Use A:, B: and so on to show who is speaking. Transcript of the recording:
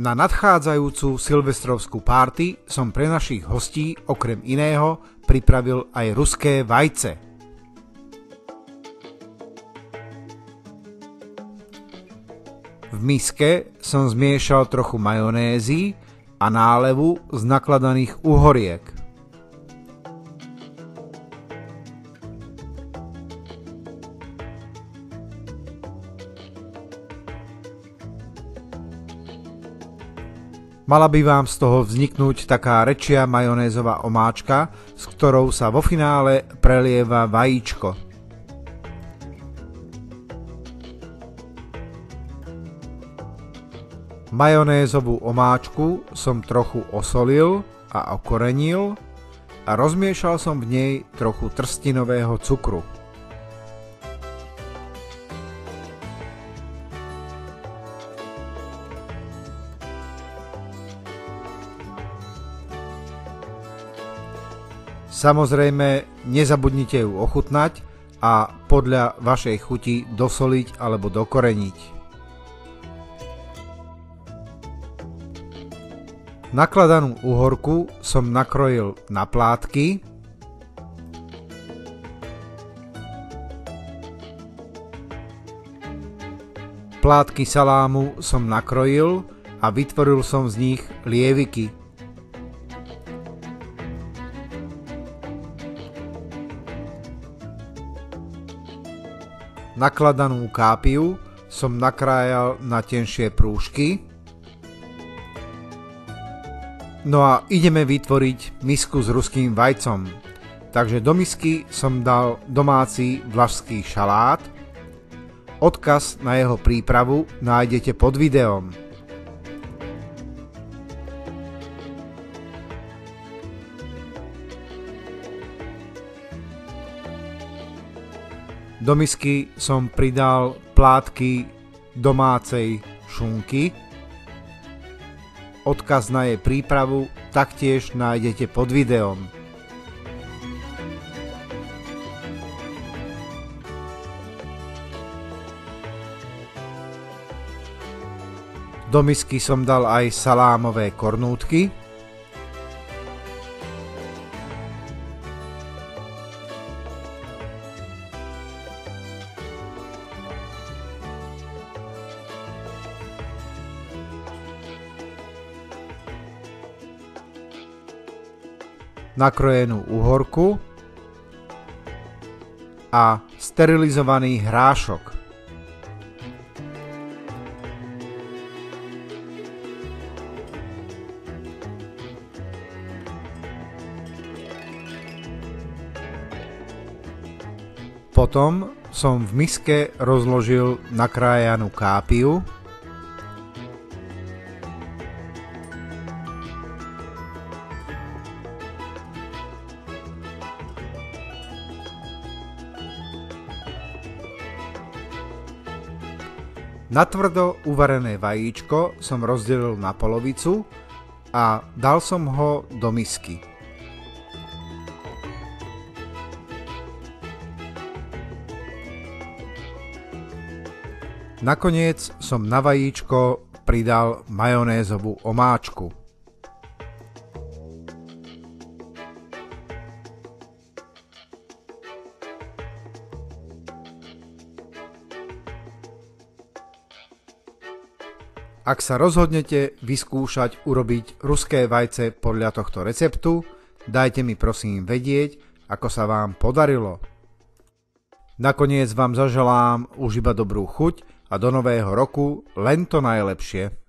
A: Na nadchádzajúcu silvestrovskú párty som pre našich hostí okrem iného pripravil aj ruské vajce. V miske som zmiešal trochu majonézy a nálevu z nakladaných uhoriek. Mala by vám z toho vzniknúť taká rečia majonézová omáčka, s ktorou sa vo finále prelieva vajíčko. Majonézovú omáčku som trochu osolil a okorenil a rozmiešal som v nej trochu trstinového cukru. Samozrejme, nezabudnite ju ochutnať a podľa vašej chuti dosoliť alebo dokoreniť. Nakladanú uhorku som nakrojil na plátky. Plátky salámu som nakrojil a vytvoril som z nich lieviky. Nakladanú kápiu som nakrájal na tenšie prúžky. No a ideme vytvoriť misku s ruským vajcom. Takže do misky som dal domáci vlašský šalát. Odkaz na jeho prípravu nájdete pod videom. Do misky som pridal plátky domácej šunky. Odkaz na jej prípravu taktiež nájdete pod videom. Do misky som dal aj salámové kornútky. Nakrojenú uhorku a sterilizovaný hrášok. Potom som v miske rozložil nakrájanú kápiu. Natvrdo uvarené vajíčko som rozdelil na polovicu a dal som ho do misky. Nakoniec som na vajíčko pridal majonézovú omáčku. Ak sa rozhodnete vyskúšať urobiť ruské vajce podľa tohto receptu, dajte mi prosím vedieť, ako sa vám podarilo. Nakoniec vám zaželám už iba dobrú chuť a do nového roku len to najlepšie.